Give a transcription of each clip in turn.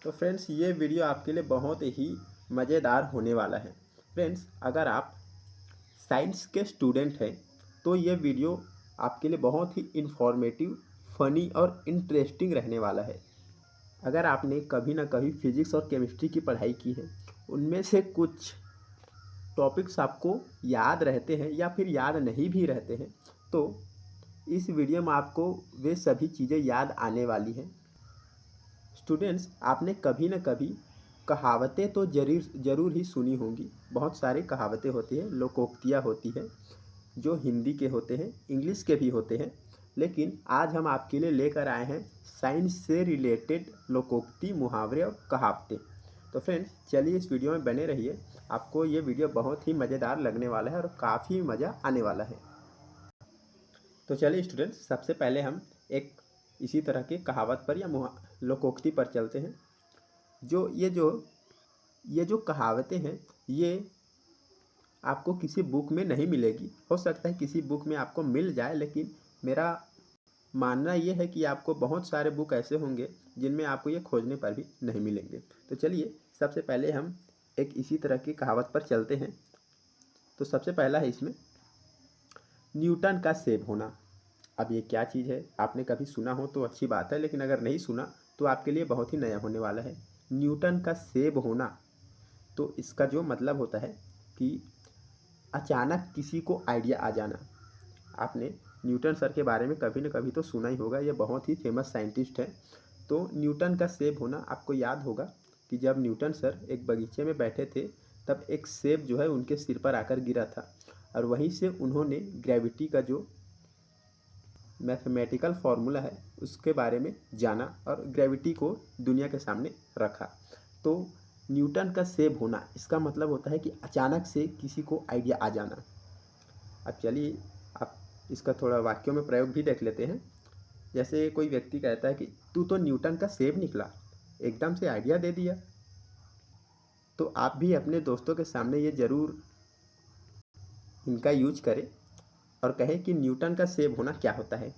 तो फ्रेंड्स ये वीडियो आपके लिए बहुत ही मज़ेदार होने वाला है। फ्रेंड्स अगर आप साइंस के स्टूडेंट हैं तो ये वीडियो आपके लिए बहुत ही इन्फॉर्मेटिव, फ़नी और इंटरेस्टिंग रहने वाला है। अगर आपने कभी ना कभी फिजिक्स और केमिस्ट्री की पढ़ाई की है, उनमें से कुछ टॉपिक्स आपको याद रहते हैं या फिर याद नहीं भी रहते हैं, तो इस वीडियो में आपको वे सभी चीज़ें याद आने वाली हैं। स्टूडेंट्स, आपने कभी न कभी कहावतें तो ज़रूर ही सुनी होंगी। बहुत सारी कहावतें होती हैं, लोकोक्तियाँ होती हैं, जो हिंदी के होते हैं, इंग्लिश के भी होते हैं। लेकिन आज हम आपके लिए लेकर आए हैं साइंस से रिलेटेड लोकोक्ति, मुहावरे और कहावतें। तो फ्रेंड्स चलिए इस वीडियो में बने रहिए। आपको ये वीडियो बहुत ही मज़ेदार लगने वाला है और काफ़ी मज़ा आने वाला है। तो चलिए स्टूडेंट्स, सबसे पहले हम एक इसी तरह के कहावत पर या लोकोक्ति पर चलते हैं। ये जो कहावतें हैं, ये आपको किसी बुक में नहीं मिलेगी। हो सकता है किसी बुक में आपको मिल जाए, लेकिन मेरा मानना ये है कि आपको बहुत सारे बुक ऐसे होंगे जिनमें आपको ये खोजने पर भी नहीं मिलेंगे। तो चलिए सबसे पहले हम एक इसी तरह की कहावत पर चलते हैं। तो सबसे पहला है इसमें, न्यूटन का सेब होना। अब ये क्या चीज़ है? आपने कभी सुना हो तो अच्छी बात है, लेकिन अगर नहीं सुना तो आपके लिए बहुत ही नया होने वाला है। न्यूटन का सेब होना, तो इसका जो मतलब होता है कि अचानक किसी को आइडिया आ जाना। आपने न्यूटन सर के बारे में कभी न कभी तो सुना ही होगा, ये बहुत ही फेमस साइंटिस्ट हैं। तो न्यूटन का सेब होना, आपको याद होगा कि जब न्यूटन सर एक बगीचे में बैठे थे, तब एक सेब जो है उनके सिर पर आकर गिरा था, और वहीं से उन्होंने ग्रेविटी का जो मैथमेटिकल फार्मूला है उसके बारे में जाना और ग्रेविटी को दुनिया के सामने रखा। तो न्यूटन का सेब होना, इसका मतलब होता है कि अचानक से किसी को आइडिया आ जाना। अब चलिए आप इसका थोड़ा वाक्यों में प्रयोग भी देख लेते हैं। जैसे कोई व्यक्ति कहता है कि तू तो न्यूटन का सेब निकला, एकदम से आइडिया दे दिया। तो आप भी अपने दोस्तों के सामने ये ज़रूर इनका यूज करें और कहें कि न्यूटन का सेब होना क्या होता है।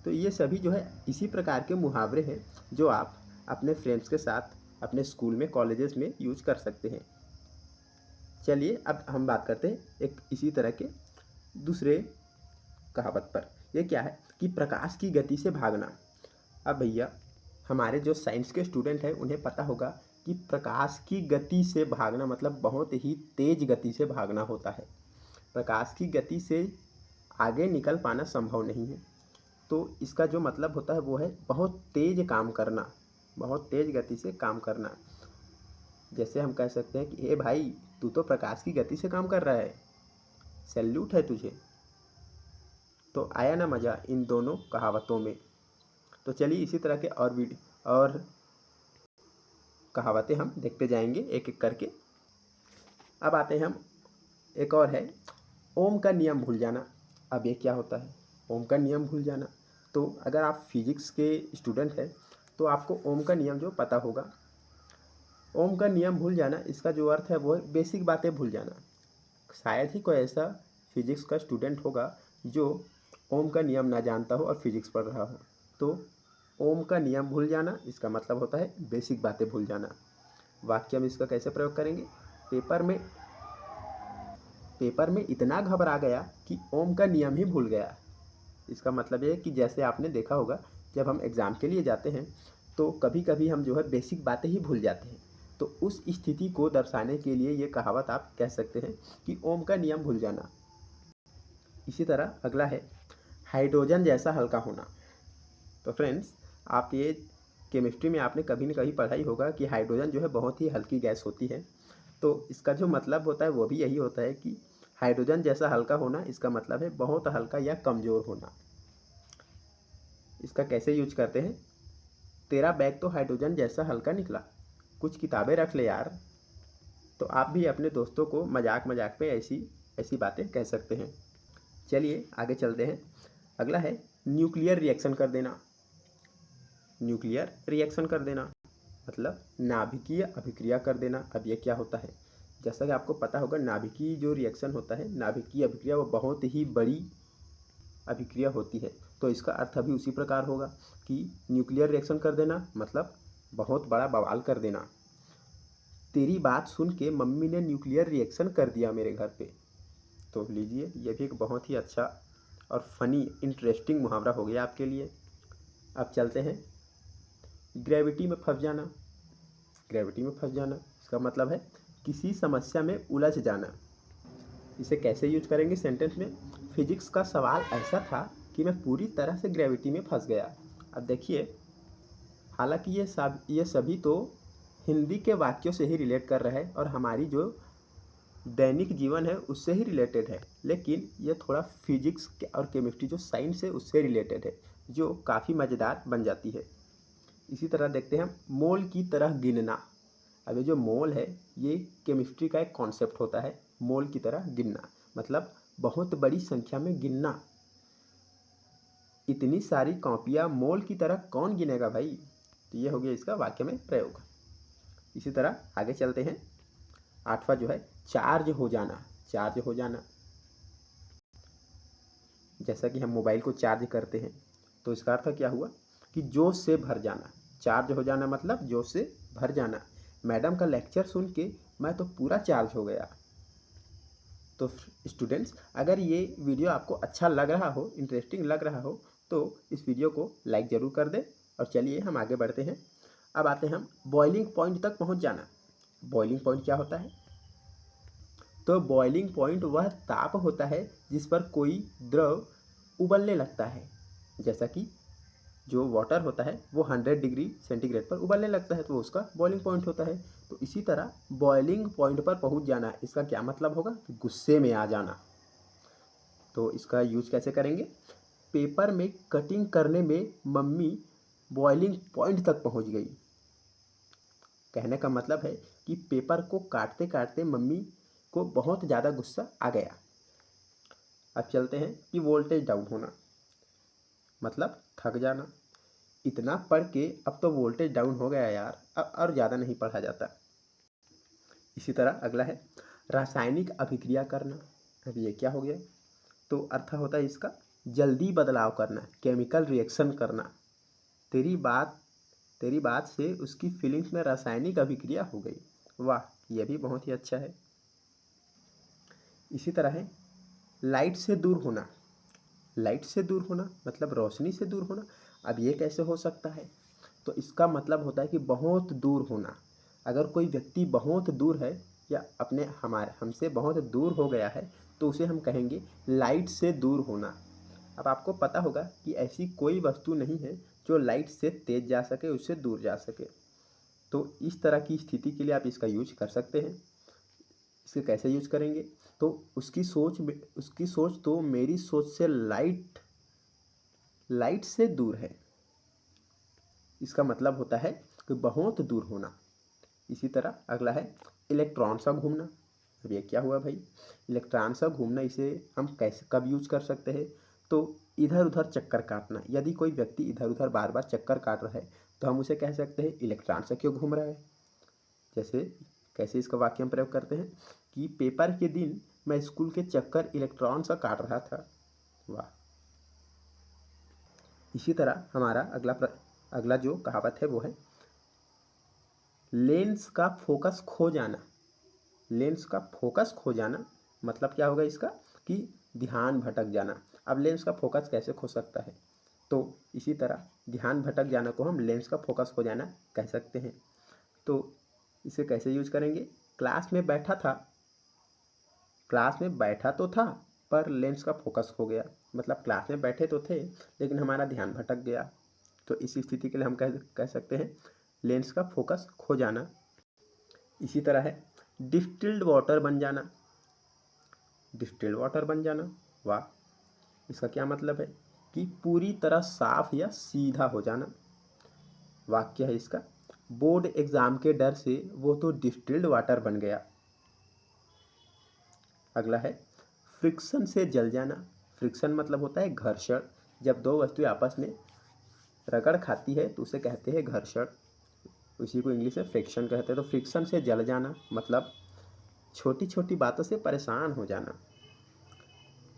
तो ये सभी जो है इसी प्रकार के मुहावरे हैं जो आप अपने फ्रेंड्स के साथ अपने स्कूल में, कॉलेजेस में यूज कर सकते हैं। चलिए अब हम बात करते हैं एक इसी तरह के दूसरे कहावत पर। ये क्या है कि प्रकाश की गति से भागना। अब भैया, हमारे जो साइंस के स्टूडेंट हैं उन्हें पता होगा कि प्रकाश की गति से भागना मतलब बहुत ही तेज गति से भागना होता है। प्रकाश की गति से आगे निकल पाना संभव नहीं है। तो इसका जो मतलब होता है वो है बहुत तेज काम करना, बहुत तेज गति से काम करना। जैसे हम कह सकते हैं कि ए भाई, तू तो प्रकाश की गति से काम कर रहा है, सैल्यूट है तुझे। तो आया ना मज़ा इन दोनों कहावतों में। तो चलिए इसी तरह के और कहावतें हम देखते जाएंगे एक एक करके। अब आते हैं हम, एक और है, ओम का नियम भूल जाना। अब ये क्या होता है, ओम का नियम भूल जाना? तो अगर आप फिजिक्स के स्टूडेंट हैं तो आपको ओम का नियम जो पता होगा। ओम का नियम भूल जाना, इसका जो अर्थ है वो है बेसिक बातें भूल जाना। शायद ही कोई ऐसा फिजिक्स का स्टूडेंट होगा जो ओम का नियम ना जानता हो और फिजिक्स पढ़ रहा हो। तो ओम का नियम भूल जाना, इसका मतलब होता है बेसिक बातें भूल जाना। वाक्य में इसका कैसे प्रयोग करेंगे? पेपर में इतना घबरा गया कि ओम का नियम ही भूल गया। इसका मतलब ये है कि जैसे आपने देखा होगा, जब हम एग्ज़ाम के लिए जाते हैं तो कभी कभी हम जो है बेसिक बातें ही भूल जाते हैं। तो उस स्थिति को दर्शाने के लिए ये कहावत आप कह सकते हैं कि ओम का नियम भूल जाना। इसी तरह अगला है, हाइड्रोजन जैसा हल्का होना। तो फ्रेंड्स, आप ये केमिस्ट्री में आपने कभी न कभी पढ़ा ही होगा कि हाइड्रोजन जो है बहुत ही हल्की गैस होती है। तो इसका जो मतलब होता है वो भी यही होता है कि हाइड्रोजन जैसा हल्का होना, इसका मतलब है बहुत हल्का या कमज़ोर होना। इसका कैसे यूज करते हैं? तेरा बैग तो हाइड्रोजन जैसा हल्का निकला, कुछ किताबें रख ले यार। तो आप भी अपने दोस्तों को मजाक मजाक में ऐसी ऐसी बातें कह सकते हैं। चलिए आगे चलते हैं। अगला है, न्यूक्लियर रिएक्शन कर देना। न्यूक्लियर रिएक्शन कर देना मतलब नाभिकीय अभिक्रिया कर देना। अब ये क्या होता है? जैसा कि आपको पता होगा, नाभिकीय जो रिएक्शन होता है, नाभिकीय अभिक्रिया, वो बहुत ही बड़ी अभिक्रिया होती है। तो इसका अर्थ अभी उसी प्रकार होगा कि न्यूक्लियर रिएक्शन कर देना मतलब बहुत बड़ा बवाल कर देना। तेरी बात सुन के मम्मी ने न्यूक्लियर रिएक्शन कर दिया मेरे घर पे। तो लीजिए, ये भी एक बहुत ही अच्छा और फनी इंटरेस्टिंग मुहावरा हो गया आपके लिए। अब चलते हैं ग्रेविटी में फंस जाना। ग्रेविटी में फंस जाना इसका मतलब है किसी समस्या में उलझ जाना। इसे कैसे यूज करेंगे सेंटेंस में? फिजिक्स का सवाल ऐसा था कि मैं पूरी तरह से ग्रेविटी में फंस गया। अब देखिए, हालांकि ये सभी तो हिंदी के वाक्यों से ही रिलेट कर रहा है और हमारी जो दैनिक जीवन है उससे ही रिलेटेड है, लेकिन ये थोड़ा फिजिक्स और केमिस्ट्री जो साइंस है उससे रिलेटेड है, जो काफ़ी मज़ेदार बन जाती है। इसी तरह देखते हैं मोल की तरह गिनना। अब ये जो मोल है ये केमिस्ट्री का एक कॉन्सेप्ट होता है, मोल की तरह गिनना मतलब बहुत बड़ी संख्या में गिनना। इतनी सारी कॉपियाँ मोल की तरह कौन गिनेगा भाई? तो ये हो गया इसका वाक्य में प्रयोग। इसी तरह आगे चलते हैं। 8वां जो है चार्ज हो जाना। चार्ज हो जाना, जैसा कि हम मोबाइल को चार्ज करते हैं, तो इसका अर्थ क्या हुआ कि जोश से भर जाना। चार्ज हो जाना मतलब जोश से भर जाना। मैडम का लेक्चर सुन के मैं तो पूरा चार्ज हो गया। तो स्टूडेंट्स, अगर ये वीडियो आपको अच्छा लग रहा हो, इंटरेस्टिंग लग रहा हो, तो इस वीडियो को लाइक ज़रूर कर दें। और चलिए हम आगे बढ़ते हैं। अब आते हैं हम बॉइलिंग पॉइंट तक पहुंच जाना। बॉइलिंग पॉइंट क्या होता है? तो बॉइलिंग पॉइंट वह ताप होता है जिस पर कोई द्रव उबलने लगता है। जैसा कि जो वाटर होता है वो 100 डिग्री सेंटीग्रेड पर उबलने लगता है, तो उसका बॉइलिंग पॉइंट होता है। तो इसी तरह बॉइलिंग पॉइंट पर पहुंच जाना, इसका क्या मतलब होगा कि गुस्से में आ जाना। तो इसका यूज कैसे करेंगे? पेपर में कटिंग करने में मम्मी बॉइलिंग पॉइंट तक पहुंच गई। कहने का मतलब है कि पेपर को काटते काटते मम्मी को बहुत ज़्यादा गुस्सा आ गया। अब चलते हैं कि वोल्टेज डाउन होना मतलब थक जाना। इतना पढ़ के अब तो वोल्टेज डाउन हो गया यार, अब और ज़्यादा नहीं पढ़ा जाता। इसी तरह अगला है रासायनिक अभिक्रिया करना। अब ये क्या हो गया? तो अर्थ होता है इसका जल्दी बदलाव करना, केमिकल रिएक्शन करना। तेरी बात से उसकी फीलिंग्स में रासायनिक अभिक्रिया हो गई। वाह, यह भी बहुत ही अच्छा है। इसी तरह है लाइट से दूर होना। लाइट से दूर होना मतलब रोशनी से दूर होना। अब ये कैसे हो सकता है? तो इसका मतलब होता है कि बहुत दूर होना। अगर कोई व्यक्ति बहुत दूर है या हमसे बहुत दूर हो गया है, तो उसे हम कहेंगे लाइट से दूर होना। अब आपको पता होगा कि ऐसी कोई वस्तु नहीं है जो लाइट से तेज जा सके, उससे दूर जा सके। तो इस तरह की स्थिति के लिए आप इसका यूज कर सकते हैं। इसे कैसे यूज करेंगे? तो उसकी सोच तो मेरी सोच से लाइट से दूर है। इसका मतलब होता है कि बहुत दूर होना। इसी तरह अगला है इलेक्ट्रॉन सा घूमना। अब ये क्या हुआ भाई? इलेक्ट्रॉन सा घूमना, इसे हम कैसे कब यूज कर सकते हैं? तो इधर उधर चक्कर काटना। यदि कोई व्यक्ति इधर उधर बार बार चक्कर काट रहा है तो हम उसे कह सकते हैं इलेक्ट्रॉन सा क्यों घूम रहा है। जैसे कैसे इसका वाक्य में प्रयोग करते हैं कि पेपर के दिन मैं स्कूल के चक्कर इलेक्ट्रॉन सा काट रहा था। वाह। इसी तरह हमारा अगला जो कहावत है वो है लेंस का फोकस खो जाना। लेंस का फोकस खो जाना मतलब क्या होगा इसका कि ध्यान भटक जाना। अब लेंस का फोकस कैसे खो सकता है? तो इसी तरह ध्यान भटक जाना को हम लेंस का फोकस खो जाना कह सकते हैं। तो इसे कैसे यूज करेंगे? क्लास में बैठा तो था पर लेंस का फोकस खो गया। मतलब क्लास में बैठे तो थे लेकिन हमारा ध्यान भटक गया। तो इस स्थिति के लिए हम कह सकते हैं लेंस का फोकस खो जाना। इसी तरह है डिस्टिल्ड वाटर बन जाना। डिस्टिल्ड वाटर बन जाना, वाह। इसका क्या मतलब है कि पूरी तरह साफ या सीधा हो जाना। वाक्य है इसका बोर्ड एग्जाम के डर से वो तो डिस्टिल्ड वाटर बन गया। अगला है फ्रिक्शन से जल जाना। फ्रिक्शन मतलब होता है घर्षण। जब दो वस्तुएं आपस में रगड़ खाती है तो उसे कहते हैं घर्षण। उसी को इंग्लिश में फ्रिक्शन कहते हैं। तो फ्रिक्शन से जल जाना मतलब छोटी छोटी बातों से परेशान हो जाना।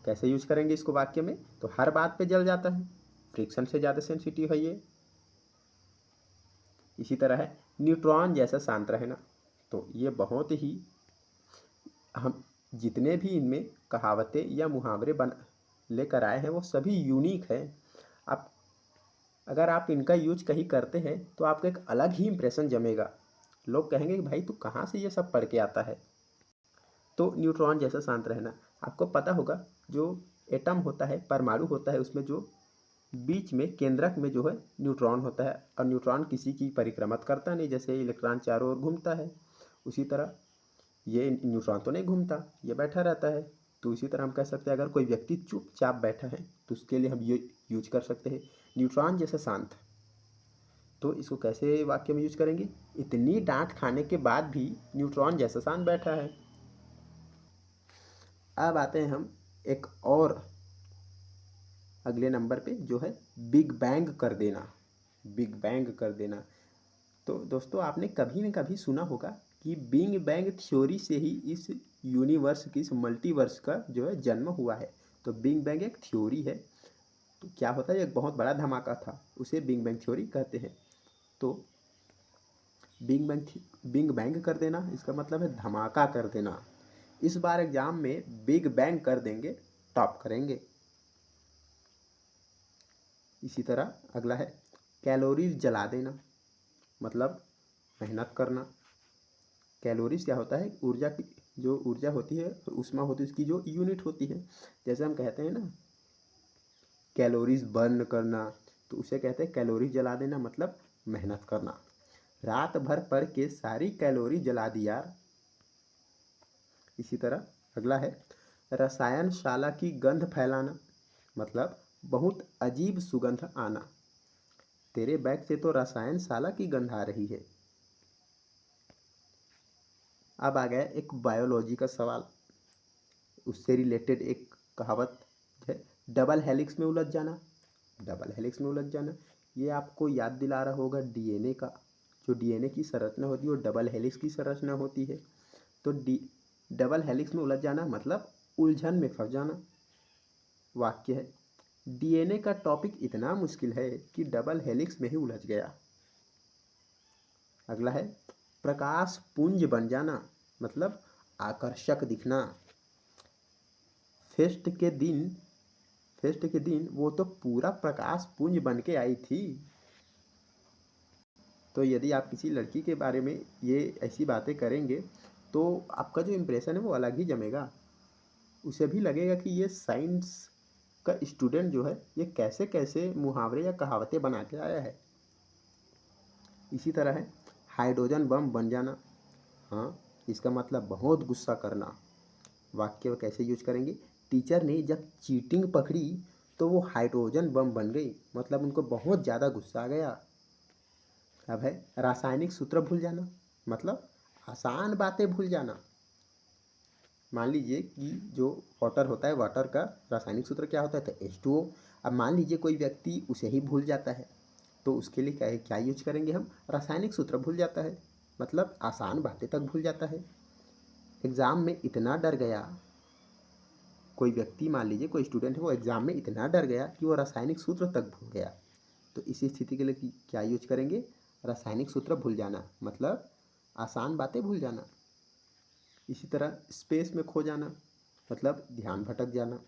कैसे यूज करेंगे इसको वाक्य में? तो हर बात पे जल जाता है, फ्रिक्शन से ज़्यादा सेंसिटिव है ये। इसी तरह है न्यूट्रॉन जैसा शांत रहना। तो ये बहुत ही हम जितने भी इनमें कहावतें या मुहावरे बन लेकर आए हैं वो सभी यूनिक है। आप अगर आप इनका यूज कहीं करते हैं तो आपका एक अलग ही इंप्रेशन जमेगा। लोग कहेंगे कि भाई तू कहाँ से ये सब पढ़ के आता है। तो न्यूट्रॉन जैसा शांत रहना, आपको पता होगा जो एटम होता है, परमाणु होता है, उसमें जो बीच में केंद्रक में जो है न्यूट्रॉन होता है, और न्यूट्रॉन किसी की परिक्रमा करता नहीं, जैसे इलेक्ट्रॉन चारों ओर घूमता है उसी तरह ये न्यूट्रॉन तो नहीं घूमता, ये बैठा रहता है। तो इसी तरह हम कह सकते हैं अगर कोई व्यक्ति चुपचाप बैठा है तो उसके लिए हम ये यूज कर सकते हैं न्यूट्रॉन जैसा शांत। तो इसको कैसे वाक्य में यूज करेंगे, इतनी डांट खाने के बाद भी न्यूट्रॉन जैसा शांत बैठा है। अब आते हैं हम एक और अगले नंबर पे जो है बिग बैंग कर देना। बिग बैंग कर देना, तो दोस्तों आपने कभी न कभी सुना होगा कि बिग बैंग थ्योरी से ही इस यूनिवर्स की, इस मल्टीवर्स का जो है जन्म हुआ है। तो बिग बैंग एक थ्योरी है। तो क्या होता है, एक बहुत बड़ा धमाका था, उसे बिग बैंग थ्योरी कहते हैं। तो बिग बैंग कर देना इसका मतलब है धमाका कर देना। इस बार एग्जाम में बिग बैंग कर देंगे, टॉप करेंगे। इसी तरह अगला है कैलोरीज जला देना, मतलब मेहनत करना। कैलोरीज क्या होता है, ऊर्जा की जो ऊर्जा होती है और ऊष्मा होती है उसकी जो यूनिट होती है। जैसे हम कहते हैं ना कैलोरीज बर्न करना, तो उसे कहते हैं कैलोरी जला देना, मतलब मेहनत करना। रात भर पढ़ के सारी कैलोरी जला दी यार। इसी तरह अगला है रसायनशाला की गंध फैलाना, मतलब बहुत अजीब सुगंध आना। तेरे बैग से तो रसायनशाला की गंध आ रही है। अब आ गया एक बायोलॉजी का सवाल, उससे रिलेटेड एक कहावत है डबल हेलिक्स में उलझ जाना। डबल हेलिक्स में उलझ जाना ये आपको याद दिला रहा होगा डीएनए का। जो डीएनए की संरचना होती है वो डबल हेलिक्स की संरचना होती है। तो डबल हेलिक्स में उलझ जाना मतलब उलझन में फंस जाना। वाक्य है डीएनए का टॉपिक इतना मुश्किल है कि डबल हेलिक्स में ही उलझ गया। अगला है प्रकाश पुंज बन जाना, मतलब आकर्षक दिखना। फेस्ट के दिन फेस्ट के दिन वो तो पूरा प्रकाश पुंज बन के आई थी। तो यदि आप किसी लड़की के बारे में ये ऐसी बातें करेंगे तो आपका जो इम्प्रेशन है वो अलग ही जमेगा। उसे भी लगेगा कि ये साइंस का स्टूडेंट जो है ये कैसे कैसे मुहावरे या कहावतें बना के आया है। इसी तरह है हाइड्रोजन बम बन जाना। हाँ, इसका मतलब बहुत गुस्सा करना। वाक्य कैसे यूज करेंगे, टीचर ने जब चीटिंग पकड़ी तो वो हाइड्रोजन बम बन गई, मतलब उनको बहुत ज़्यादा गुस्सा आ गया। अब है रासायनिक सूत्र भूल जाना, मतलब आसान बातें भूल जाना। मान लीजिए कि जो वाटर होता है, वाटर का रासायनिक सूत्र क्या होता है, तो H2O। अब मान लीजिए कोई व्यक्ति उसे ही भूल जाता है तो उसके लिए क्या यूज करेंगे हम, रासायनिक सूत्र भूल जाता है, मतलब आसान बातें तक भूल जाता है। एग्ज़ाम में इतना डर गया, कोई व्यक्ति मान लीजिए कोई स्टूडेंट है वो एग्ज़ाम में इतना डर गया कि वो रासायनिक सूत्र तक भूल गया। तो इसी स्थिति के लिए क्या यूज करेंगे, रासायनिक सूत्र भूल जाना, मतलब आसान बातें भूल जाना। इसी तरह स्पेस में खो जाना, मतलब ध्यान भटक जाना।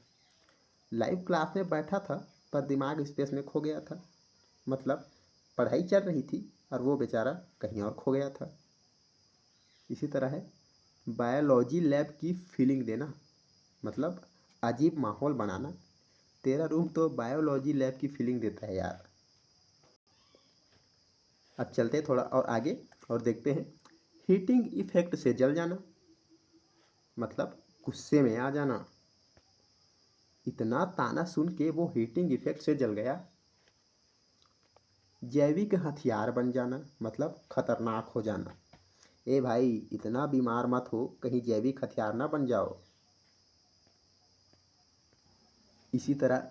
लाइव क्लास में बैठा था पर दिमाग स्पेस में खो गया था, मतलब पढ़ाई चल रही थी और वो बेचारा कहीं और खो गया था। इसी तरह है बायोलॉजी लैब की फीलिंग देना, मतलब अजीब माहौल बनाना। तेरा रूम तो बायोलॉजी लैब की फीलिंग देता है यार। अब चलते हैं थोड़ा और आगे और देखते हैं हीटिंग इफेक्ट से जल जाना, मतलब गुस्से में आ जाना। इतना ताना सुन के वो हीटिंग इफेक्ट से जल गया। जैविक हथियार बन जाना, मतलब खतरनाक हो जाना। ए भाई इतना बीमार मत हो, कहीं जैविक हथियार ना बन जाओ। इसी तरह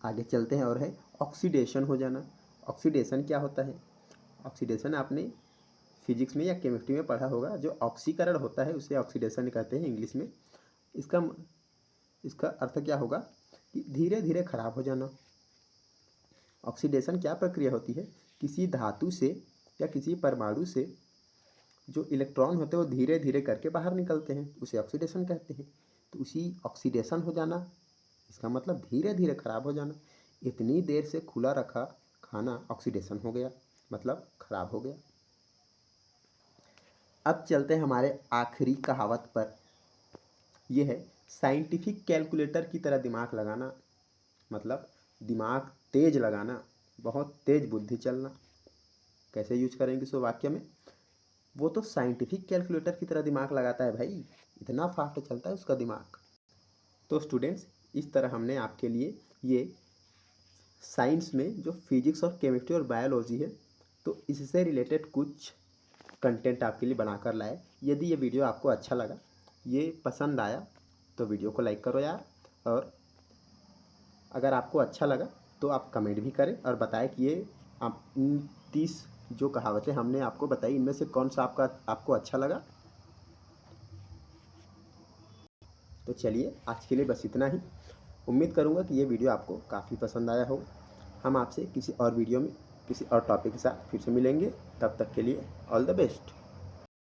आगे चलते हैं और है ऑक्सीडेशन हो जाना। ऑक्सीडेशन क्या होता है, ऑक्सीडेशन आपने फिजिक्स में या केमिस्ट्री में पढ़ा होगा। जो ऑक्सीकरण होता है उसे ऑक्सीडेशन कहते हैं इंग्लिश में। इसका इसका अर्थ क्या होगा कि धीरे धीरे खराब हो जाना। ऑक्सीडेशन क्या प्रक्रिया होती है, किसी धातु से या किसी परमाणु से जो इलेक्ट्रॉन होते हैं वो धीरे धीरे करके बाहर निकलते हैं, उसे ऑक्सीडेशन कहते हैं। तो उसी ऑक्सीडेशन हो जाना, इसका मतलब धीरे धीरे खराब हो जाना। इतनी देर से खुला रखा खाना ऑक्सीडेशन हो गया, मतलब खराब हो गया। अब चलते हैं हमारे आखिरी कहावत पर। यह है साइंटिफिक कैलकुलेटर की तरह दिमाग लगाना, मतलब दिमाग तेज लगाना, बहुत तेज बुद्धि चलना। कैसे यूज करेंगे इस वाक्य में? वो तो साइंटिफिक कैलकुलेटर की तरह दिमाग लगाता है भाई, इतना फास्ट चलता है उसका दिमाग। तो स्टूडेंट्स, इस तरह हमने आपके लिए ये साइंस में जो फिजिक्स और केमिस्ट्री और बायोलॉजी है, तो इससे रिलेटेड कुछ कंटेंट आपके लिए बनाकर लाए। यदि ये वीडियो आपको अच्छा लगा, ये पसंद आया, तो वीडियो को लाइक करो यार। और अगर आपको अच्छा लगा तो आप कमेंट भी करें और बताएं कि ये आप 30 जो कहावतें हमने आपको बताई, इनमें से कौन सा आपको अच्छा लगा। तो चलिए, आज के लिए बस इतना ही। उम्मीद करूँगा कि ये वीडियो आपको काफ़ी पसंद आया हो। हम आपसे किसी और वीडियो में किसी और टॉपिक के साथ फिर से मिलेंगे। तब तक के लिए ऑल द बेस्ट।